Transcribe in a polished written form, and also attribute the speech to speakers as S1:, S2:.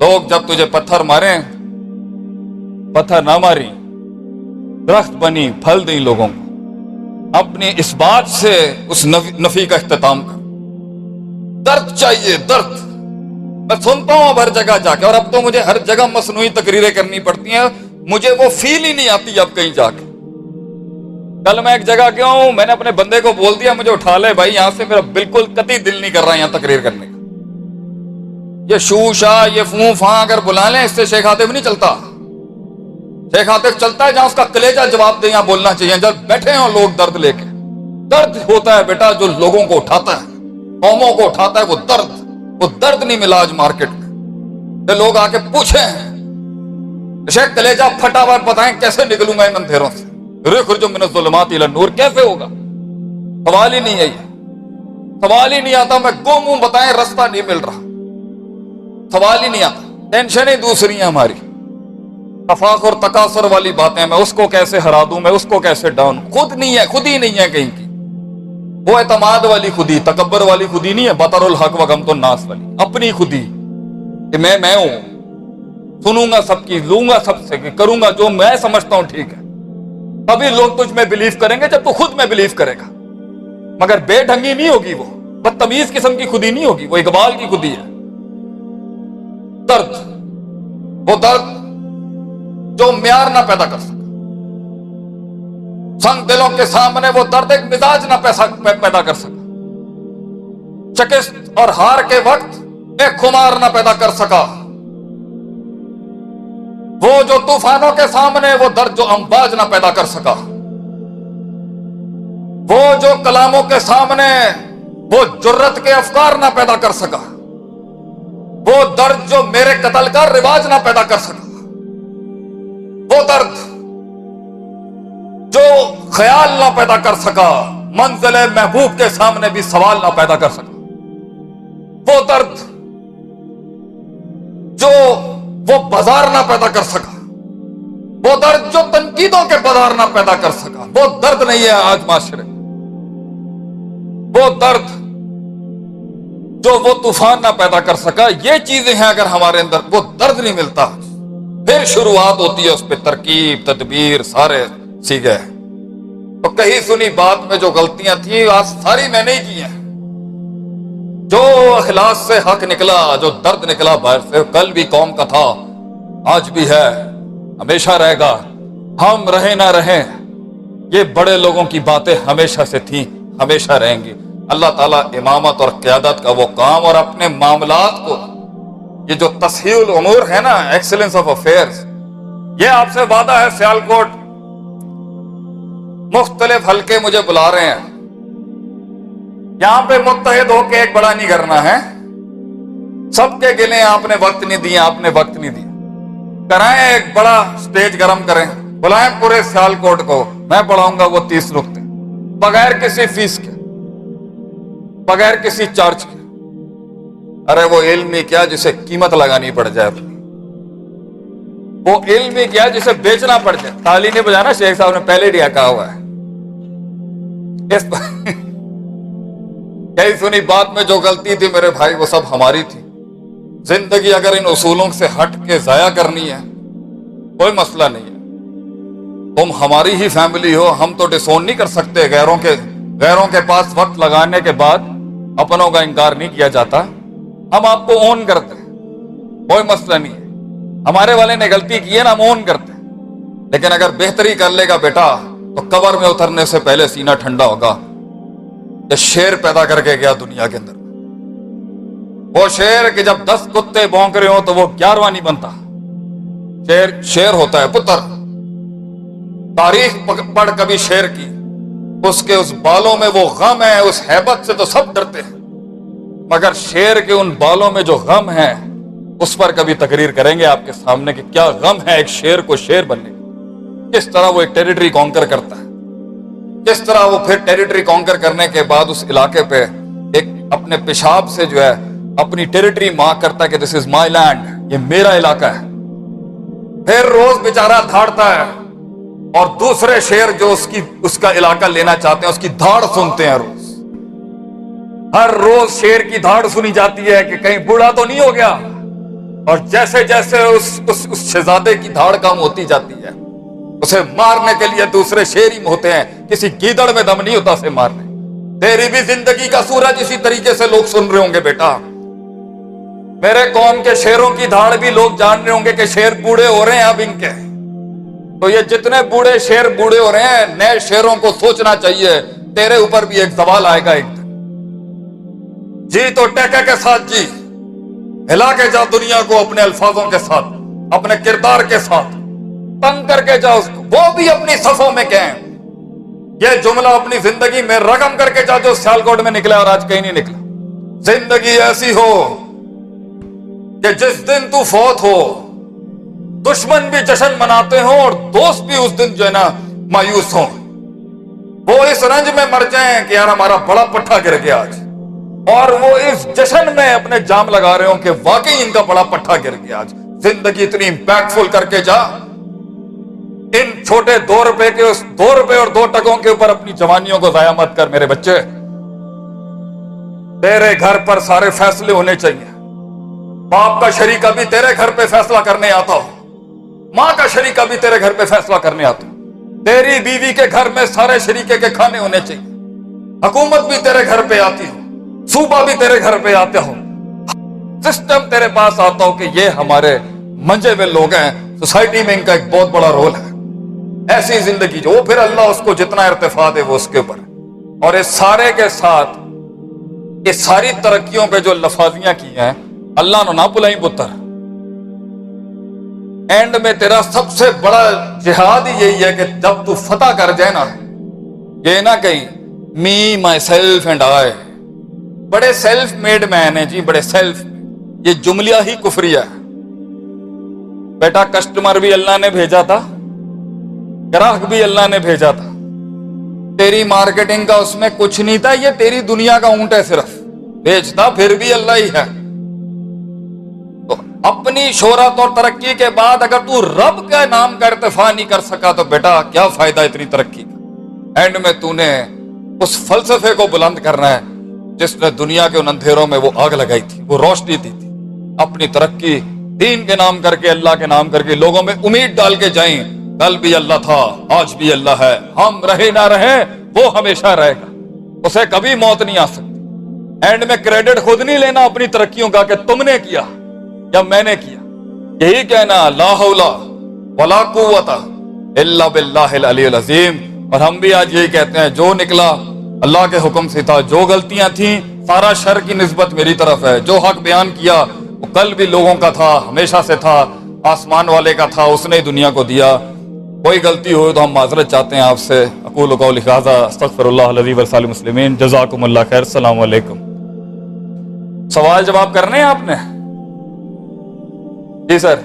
S1: लोग जब तुझे पत्थर मारे, पत्थर ना मारी, दरख्त बनी, फल दी लोगों को। अपनी इस बात से उस नफी का इख्तिताम कर। दर्द चाहिए, दर्द। मैं सुनता हूं अब हर जगह जाके, और अब तो मुझे हर जगह मसनूई तकरीरें करनी पड़ती हैं, मुझे वो फील ही नहीं आती अब कहीं जाके। कल मैं एक जगह गया हूं, मैंने अपने बंदे को बोल दिया मुझे उठा ले भाई यहां से, मेरा बिल्कुल कतई दिल नहीं कर रहा यहां तकरीर करने का। ये शूशा, ये फू फां अगर बुला लें, इससे शेख आतिफ नहीं चलता। शेख आतिफ चलता है जहां उसका कलेजा जवाब दे, यहां बोलना चाहिए। जब बैठे हो लोग दर्द लेके, दर्द होता है बेटा जो लोगों को उठाता है, कौमों को उठाता है, वो दर्द नहीं मिला आज मार्केट में। तो लोग आके पूछे शेख कलेजा फटा हुआ, बताएं कैसे निकलूंगा इन अंधेरों से, रुखरुजु मिनज़्ज़ुलुमात इला नूर, कैसे होगा? सवाल ही नहीं है, ये सवाल ही नहीं आता। मैं गुम हूं, बताएं रास्ता नहीं मिल रहा, सवाल ही नहीं आता। टेंशन ही दूसरी है हमारी, तफाखुर तकासुर वाली बातें, मैं उसको कैसे हरा दूं, मैं उसको कैसे डाउन, खुद नहीं है, खुद ही नहीं है कहीं की। वो एतमाद वाली खुदी, तकब्बर वाली खुदी नहीं है, बतरुल हक व गमतुन नास वाली अपनी खुदी कि मैं हूं, सुनूंगा सबकी, लूंगा सबसे, करूंगा जो मैं समझता हूं ठीक है। तभी लोग तुझ में बिलीव करेंगे जब तू खुद में बिलीव करेगा। मगर बेढंगी नहीं होगी, वो बदतमीज किस्म की खुदी नहीं होगी, वो इकबाल की खुदी है। दर्द, वो दर्द जो म्यार ना पैदा कर सका। संग दिलों के सामने वो दर्द एक मिजाज ना पैदा कर सका। शिकस्त और हार के वक्त एक खुमार ना पैदा कर सका। वो जो तूफानों के सामने वो दर्द जो अंबाज ना पैदा कर सका। वो जो कलामों के सामने वो जुर्रत के अफकार ना पैदा कर सका। वो दर्द जो मेरे कत्ल का रिवाज ना पैदा कर सका। वो दर्द जो ख्याल ना पैदा कर सका, मंजिल महबूब के सामने भी सवाल ना पैदा कर सका। वो दर्द जो वो बाजार ना पैदा कर सका। वो दर्द जो तनकीदों के बाजार ना पैदा कर सका। वो दर्द नहीं है आज माशरे। वो दर्द जो वो तूफान ना पैदा कर सका। ये चीजें हैं अगर हमारे अंदर, वो दर्द नहीं मिलता, फिर शुरुआत होती है उस पर तरकीब तदबीर सारे सीखे। तो कहीं सुनी बात में जो गलतियां थी आज सारी मैंने ही की हैं। जो अखलास से हक निकला, जो दर्द निकला बाहर से, कल भी कौम का था, आज भी है, हमेशा रहेगा। हम रहे ना रहे, ये बड़े लोगों की बातें हमेशा से थी, हमेशा रहेंगी। अल्लाह ताला इमामत और क़यादत का वो काम और अपने मामलात को, ये जो तस्हील उमूर है ना, एक्सीलेंस ऑफ अफेयर्स, ये आपसे वादा है। सियालकोट मुख्तलिफ हल्के मुझे बुला रहे हैं, यहां पे मुत्तहिद होके एक बड़ा नहीं करना है। सबके गिले आपने वक्त नहीं दिया, आपने वक्त नहीं दिया, कराएं एक बड़ा स्टेज गरम करें, बुलाएं पूरे सियालकोट को, मैं पढ़ाऊंगा वो 30 नुक्ते बगैर किसी फीस के, बगैर किसी चार्ज के। अरे वो इल्म ही क्या जिसे कीमत लगानी पड़ जाए, वो इल्म ही क्या जिसे बेचना पड़ जाए। ताली नहीं बजाना, शेख साहब ने पहले दिया कहा हुआ है। इस कई सुनी बात में जो गलती थी मेरे भाई, वो सब हमारी थी। जिंदगी अगर इन उसूलों से हट के जाया करनी है, कोई मसला नहीं है। तुम हमारी ही फैमिली हो, हम तो डिसोन नहीं कर सकते। गैरों के पास वक्त लगाने के बाद अपनों का इनकार नहीं किया जाता। हम आपको ओन करते हैं, कोई मसला नहीं है। हमारे वाले ने गलती की है ना, हम ओन करते हैं। लेकिन अगर बेहतरी कर लेगा बेटा, तो कब्र में उतरने से पहले सीना ठंडा होगा। ये शेर पैदा करके गया दुनिया के अंदर, वो शेर कि जब 10 कुत्ते भौंक रहे हो तो वो 11वां नहीं बनता। शेर शेर होता है पुत्र। तारीख पढ़ कभी शेर की, उसके उस बालों में वो गम है, उस हैबत से तो सब डरते हैं, मगर शेर के उन बालों में जो गम है, उस पर कभी तकरीर करेंगे आपके सामने कि क्या गम है एक शेर को शेर बनने का। किस तरह वो एक टेरिटरी कॉन्कर करता है, किस तरह वो फिर टेरिटरी कॉन्कर करने के बाद उस इलाके पे एक अपने पेशाब से जो है अपनी टेरिटरी मार्क करता है कि दिस इज माई लैंड, ये मेरा इलाका है। फिर रोज बेचारा धाड़ता है और दूसरे शेर जो उसका इलाका लेना चाहते हैं उसकी धाड़ सुनते हैं। रोज हर रोज शेर की धाड़ सुनी जाती है कि कहीं बूढ़ा तो नहीं हो गया, اور جیسے جیسے اس شہزادے کی دھاڑ کم ہوتی جاتی ہے، اسے مارنے کے لیے دوسرے شیر ہی ہوتے ہیں، کسی گیدڑ میں دم نہیں ہوتا اسے مارنے۔ تیری بھی زندگی کا سورج اسی طریقے سے لوگ سن رہے ہوں گے بیٹا۔ میرے قوم کے شیروں کی دھاڑ بھی لوگ جان رہے ہوں گے کہ شیر بوڑھے ہو رہے ہیں اب ان کے، تو یہ جتنے بوڑھے شیر بوڑھے ہو رہے ہیں، نئے شیروں کو سوچنا چاہیے تیرے اوپر بھی ایک زوال آئے گا ایک دن۔ جی تو ٹیکے کے ساتھ جی، ہلا کے جا دنیا کو اپنے الفاظوں کے ساتھ، اپنے کردار کے ساتھ، تنگ کر کے جا اس کو، وہ بھی اپنی صفوں میں کہیں یہ جملہ اپنی زندگی میں رقم کر کے جا جو سیالکوٹ میں نکلا اور آج کہیں نہیں نکلا۔ زندگی ایسی ہو کہ جس دن تو فوت ہو دشمن بھی جشن مناتے ہوں اور دوست بھی اس دن جو ہے نا مایوس ہوں، وہ اس رنج میں مر جائیں کہ یار ہمارا بڑا پٹھا گر گیا آج، اور وہ اس جشن میں اپنے جام لگا رہے ہوں کہ واقعی ان کا بڑا پٹھا گر گیا آج۔ زندگی اتنی امپیکٹفل کر کے جا، ان چھوٹے 2 روپے کے، اس 2 روپے اور 2 ٹکوں کے اوپر اپنی جوانیوں کو ضائع مت کر میرے بچے۔ تیرے گھر پر سارے فیصلے ہونے چاہیے۔ باپ کا شریکہ بھی تیرے گھر پہ فیصلہ کرنے آتا ہو، ماں کا شریکہ بھی تیرے گھر پہ فیصلہ کرنے آتا ہو، تیری بیوی کے گھر میں سارے شریکے کے کھانے ہونے چاہیے، حکومت بھی تیرے گھر پہ آتی ہو، صوبہ بھی تیرے گھر پہ آتے ہو، سسٹم تیرے پاس آتا ہو کہ یہ ہمارے منجے ہوئے لوگ ہیں، سوسائٹی میں ان کا ایک بہت بڑا رول ہے۔ ایسی زندگی جو پھر اللہ اس کو جتنا ارتفاع دے وہ اس کے اوپر ہے۔ اور اس سارے کے ساتھ اس ساری ترقیوں پہ جو لفاظیاں کی ہیں اللہ نے نہ بلائیں پتر، اینڈ میں تیرا سب سے بڑا جہاد ہی یہی ہے کہ جب تو فتح کر جائے نا، یہ نہ کہیں می مائی سیلف اینڈ آئی، بڑے سیلف میڈ مین ہیں جی، بڑے سیلف، یہ جملہ ہی کفریہ ہے بیٹا۔ کسٹمر بھی اللہ نے بھیجا تھا، گراہک بھی اللہ نے بھیجا تھا، تیری مارکیٹنگ کا اس میں کچھ نہیں تھا، یہ تیری دنیا کا اونٹ ہے، صرف بیچتا پھر بھی اللہ ہی ہے۔ تو اپنی شہرت اور ترقی کے بعد اگر تو رب کا نام کا ارتفاع نہیں کر سکا تو بیٹا کیا فائدہ اتنی ترقی کا؟ اینڈ میں تو نے اس فلسفے کو بلند کرنا ہے جس نے دنیا کے ان اندھیروں میں وہ آگ لگائی تھی، وہ روشنی دی تھی۔ اپنی ترقی دین کے نام کر کے، اللہ کے نام کر کے لوگوں میں امید ڈال کے جائیں، کل بھی اللہ تھا، آج بھی اللہ ہے، ہم رہے نہ رہے وہ ہمیشہ رہے گا، اسے کبھی موت نہیں آ سکتی۔ اینڈ میں کریڈٹ خود نہیں لینا اپنی ترقیوں کا کہ تم نے کیا یا میں نے کیا، یہی کہنا لا حول ولا قوت الا باللہ العلی العظیم۔ اور ہم بھی آج یہی کہتے ہیں جو نکلا اللہ کے حکم سے تھا، جو غلطیاں تھیں سارا شر کی نسبت میری طرف ہے، جو حق بیان کیا وہ کل بھی لوگوں کا تھا، ہمیشہ سے تھا، آسمان والے کا تھا، اس نے دنیا کو دیا۔ کوئی غلطی ہو تو ہم معذرت چاہتے ہیں آپ سے۔ اقول قولی ھذا استغفر اللہ العظیم ولسائر المسلمین، جزاکم اللہ خیر، السلام علیکم۔ سوال جواب کرنے ہیں آپ نے؟ جی سر۔